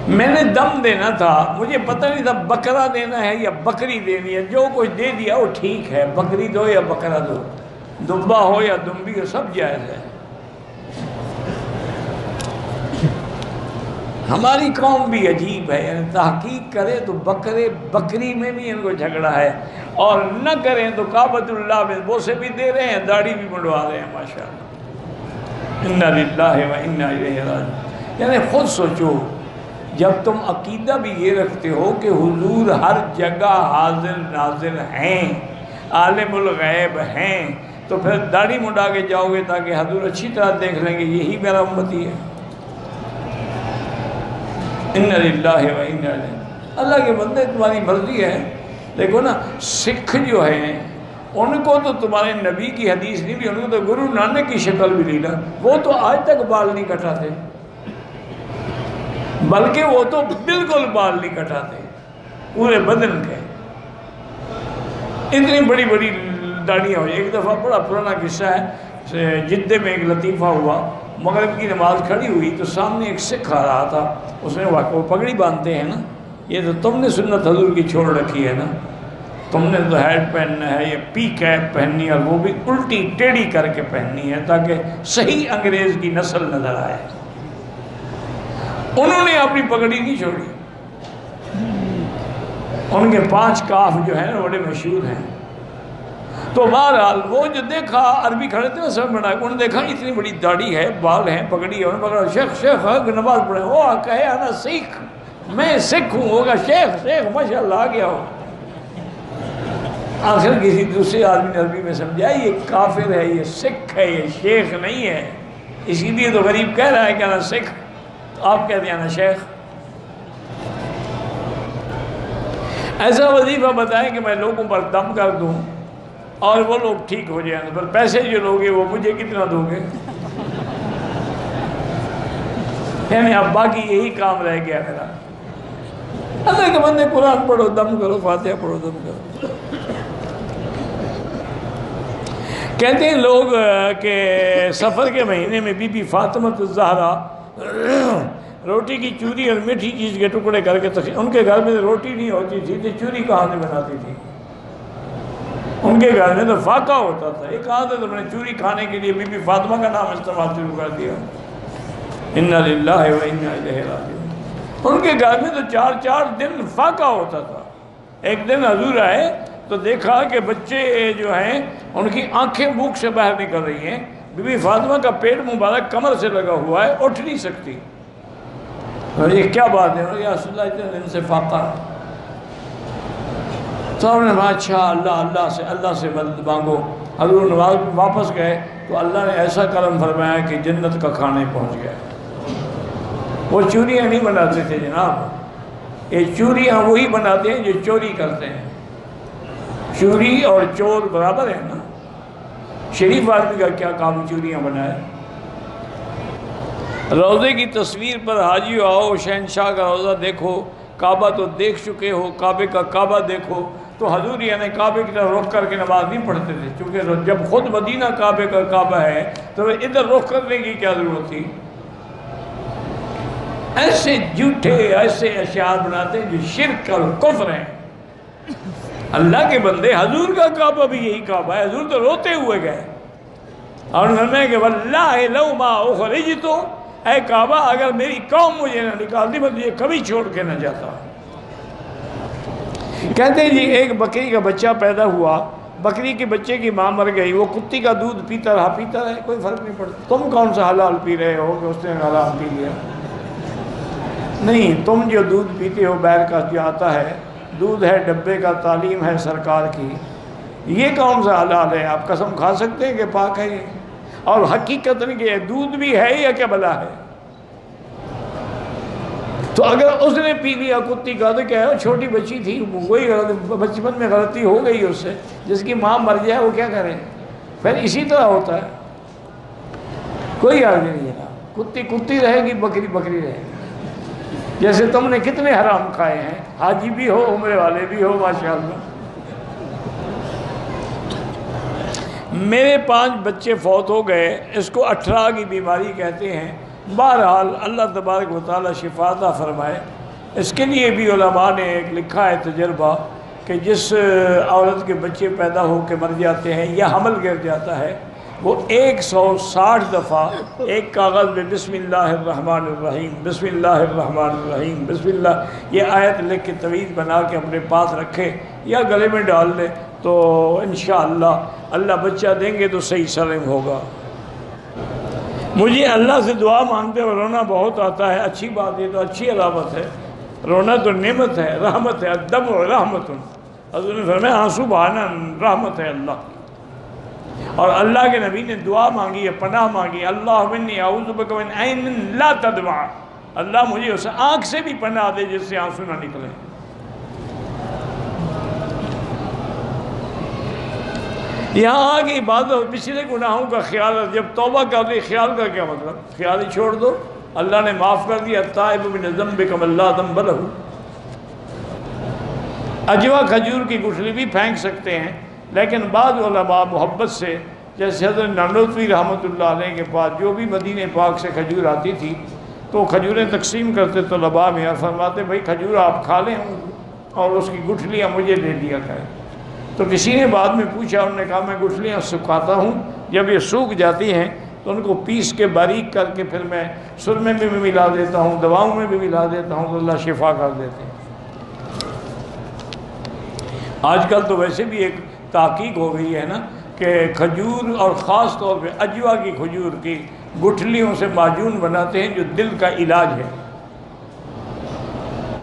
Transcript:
میں نے دم دینا تھا، مجھے پتہ نہیں تھا بکرا دینا ہے یا بکری دینی ہے، جو کچھ دے دیا وہ ٹھیک ہے، بکری دو یا بکرا دو، دمبا ہو یا دمبی ہو، سب جائز ہے۔ ہماری قوم بھی عجیب ہے، یعنی تحقیق کرے تو بکرے بکری میں بھی ان کو جھگڑا ہے، اور نہ کریں تو کعبۃ اللہ میں بوسے بھی دے رہے ہیں، داڑھی بھی منڈوا رہے ہیں، ماشاءاللہ۔ انا للہ و انا الیہ راجعون۔ یعنی خود سوچو، جب تم عقیدہ بھی یہ رکھتے ہو کہ حضور ہر جگہ حاضر ناظر ہیں، عالم الغیب ہیں، تو پھر داڑھی منڈا کے جاؤ گے تاکہ حضور اچھی طرح دیکھ لیں گے یہی میرا امتی ہے۔ انا للہ و انا الیہ۔ اللہ کے بندے تمہاری مرضی ہے۔ دیکھو نا، سکھ جو ہیں ان کو تو تمہارے نبی کی حدیث نہیں بھی، ان کو تو گرو نانک کی شکل بھی نہیں نا، وہ تو آج تک بال نہیں کٹاتے، بلکہ وہ تو بالکل بال نہیں کٹاتے پورے بدن کے، اتنی بڑی بڑی داڑیاں ہوئی۔ ایک دفعہ بڑا پرانا قصہ ہے، جدے میں ایک لطیفہ ہوا، مغرب کی نماز کھڑی ہوئی تو سامنے ایک سکھ آ رہا تھا، اس نے وہ پگڑی باندھتے ہیں نا، یہ تو تم نے سنت حضور کی چھوڑ رکھی ہے نا، تم نے تو ہیڈ پہننا ہے، یہ پی کیپ پہننی ہے، اور وہ بھی الٹی ٹیڑھی کر کے پہننی ہے تاکہ صحیح انگریز کی نسل نظر آئے۔ انہوں نے اپنی پگڑی نہیں چھوڑی، ان کے 5 کاف جو ہیں نا بڑے مشہور ہیں۔ تو بہرحال وہ جو دیکھا، عربی کھڑے تھے سب بنا، انہوں نے دیکھا اتنی بڑی داڑھی ہے، بال ہیں، پگڑی ہے، انہوں نے پکڑا، شیخ شیخ نماز پڑھے، وہ کہے انا سکھ، میں سکھ ہوں، ہوگا شیخ شیخ ماشاءاللہ آ گیا ہو۔ آخر کسی دوسرے آدمی نے عربی میں سمجھا یہ کافر ہے، یہ سکھ ہے، یہ شیخ نہیں ہے، اسی لیے تو غریب کہہ رہا ہے کہ انا سکھ، تو آپ کہتے ہیں انا شیخ۔ ایسا وظیفہ بتائیں کہ میں لوگوں پر دم کر دوں اور وہ لوگ ٹھیک ہو جائیں، پر پیسے جو لوگے وہ مجھے کتنا دو گے؟ یعنی اب باقی یہی کام رہ گیا میرا۔ اللہ کے بندے قرآن پڑھو، دم کرو، فاتحہ پڑھو، دم کرو۔ کہتے ہیں لوگ کہ سفر کے مہینے میں بی بی فاطمہ الزہرا روٹی کی چوری اور میٹھی چیز کے ٹکڑے کر کے ان کے گھر میں روٹی نہیں ہوتی تھی تو چوری کہاں سے بناتی تھی؟ ان کے گھر میں تو فاقہ ہوتا تھا، یہ کہاں سے تم نے چوری کھانے کے لیے بی بی فاطمہ کا نام استعمال شروع کر دیا؟ انا للہ و انا الیہ راجعون۔ ان کے گھر میں تو 4 دن فاقہ ہوتا تھا۔ ایک دن حضور آئے تو دیکھا کہ بچے جو ہیں ان کی آنکھیں بھوک سے باہر نکل رہی ہیں، بی بی فاطمہ کا پیٹ مبارک کمر سے لگا ہوا ہے، اٹھ نہیں سکتی۔ یہ کیا بات ہے؟ یا رسول اللہ اتنے دن سے فاقہ ہے۔ تو ہم نے کہا اچھا اللہ سے مدد مانگو۔ حضور نماز واپس گئے تو اللہ نے ایسا کرم فرمایا کہ جنت کا کھانے پہنچ گیا۔ وہ چوریاں نہیں بناتے تھے جناب، یہ چوریاں وہی بناتے ہیں جو چوری کرتے ہیں۔ چوری اور چور برابر ہے نا، شریف آدمی کا کیا کام چوریاں بنائے؟ روضے کی تصویر پر حاجی آؤ، شہنشاہ کا روضہ دیکھو، کعبہ تو دیکھ چکے ہو، کعبے کا کعبہ دیکھو۔ تو حضور یعنی کعبے کی طرف رخ کر کے نماز نہیں پڑھتے تھے، چونکہ جب خود مدینہ کعبے کا کعبہ ہے تو ادھر رخ کرنے کی کیا ضرورت تھی؟ ایسے جھوٹے ایسے اشعار بناتے ہیں جو شرک اور کفر ہیں۔ اللہ کے بندے، حضور کا کعبہ بھی یہی کعبہ ہے، حضور تو روتے ہوئے گئے اور فرمایا کہ واللہ لو ما اخرجت، اے کعبہ اگر میری قوم مجھے نہ نکالتی میں تجھے کبھی چھوڑ کے نہ جاتا۔ کہتے ہیں جی ایک بکری کا بچہ پیدا ہوا، بکری کے بچے کی ماں مر گئی، وہ کتی کا دودھ پیتا رہا، کوئی فرق نہیں پڑتا۔ تم کون سا حلال پی رہے ہو کہ اس نے حرام پی لیا؟ نہیں، تم جو دودھ پیتے ہو بیر کا جو آتا ہے، دودھ ہے ڈبے کا، تعلیم ہے سرکار کی، یہ کون سا حلال ہے؟ آپ قسم کھا سکتے ہیں کہ پاک ہے یہ؟ اور حقیقت نہیں کہ دودھ بھی ہے یا کیا بلا ہے؟ تو اگر اس نے پی لیا کتی کا تو کیا ہے؟ چھوٹی بچی تھی، وہی بچپن میں غلطی ہو گئی اس سے، جس کی ماں مر جائے وہ کیا کرے؟ پھر اسی طرح ہوتا ہے، کوئی حرج نہیں ہے، کتی کتی رہے گی، بکری بکری رہے گی۔ جیسے تم نے کتنے حرام کھائے ہیں، حاجی بھی ہو، عمرے والے بھی ہو، ماشاءاللہ۔ میرے 5 بچے فوت ہو گئے، اس کو 18 کی بیماری کہتے ہیں، بہرحال اللہ تبارک و تعالی شفا عطا فرمائے۔ اس کے لیے بھی علماء نے ایک لکھا ہے تجربہ کہ جس عورت کے بچے پیدا ہو کے مر جاتے ہیں یا حمل گر جاتا ہے، وہ 160 دفعہ ایک کاغذ میں بسم اللہ الرحمن الرحیم، بسم اللہ الرحمن الرحیم، بسم اللہ، یہ آیت لکھ کے طویل بنا کے اپنے پاس رکھے یا گلے میں ڈال لے تو انشاءاللہ اللہ بچہ دیں گے تو صحیح سالم ہوگا۔ مجھے اللہ سے دعا مانگتے ہوئے رونا بہت آتا ہے، اچھی بات، یہ تو اچھی علامت ہے، رونا تو نعمت ہے، رحمت ہے، الدم رحمت، حضور نے فرمایا آنسو بہانا رحمت ہے اللہ کی۔ اور اللہ کے نبی نے دعا مانگی ہے، پناہ مانگی، اللہم انی اعوذ بک من عین لا تدمع، اللہ مجھے اس آنکھ سے بھی پناہ دے جس سے آنسو نہ نکلیں۔ یہاں آگے عبادت اور پچھلے گناہوں کا خیال، جب توبہ کر لی، خیال کا کیا مطلب؟ خیال ہی چھوڑ دو، اللہ نے معاف کر دیا، التائب من الذنب کمن لا ذنب لہ۔ اجوا کھجور کی گٹھلی بھی پھینک سکتے ہیں، لیکن بعض علماء محبت سے، جیسے حضرت نانوتوی رحمۃ اللہ علیہ کے پاس جو بھی مدینہ پاک سے کھجور آتی تھی تو کھجوریں تقسیم کرتے طلباء میں اور فرماتے بھائی کھجور آپ کھا لیں اور اس کی گٹھلیاں مجھے دے دیا کریں۔ تو کسی نے بعد میں پوچھا، انہوں نے کہا میں گٹھلیاں سکھاتا ہوں، جب یہ سوکھ جاتی ہیں تو ان کو پیس کے باریک کر کے پھر میں سرمے میں بھی ملا دیتا ہوں، دواؤں میں بھی ملا دیتا ہوں، تو اللہ شفا کر دیتے ہیں۔ آج کل تو ویسے بھی ایک تحقیق ہو گئی ہے نا کہ کھجور اور خاص طور پہ اجوا کی کھجور کی گٹھلیوں سے معجون بناتے ہیں جو دل کا علاج ہے۔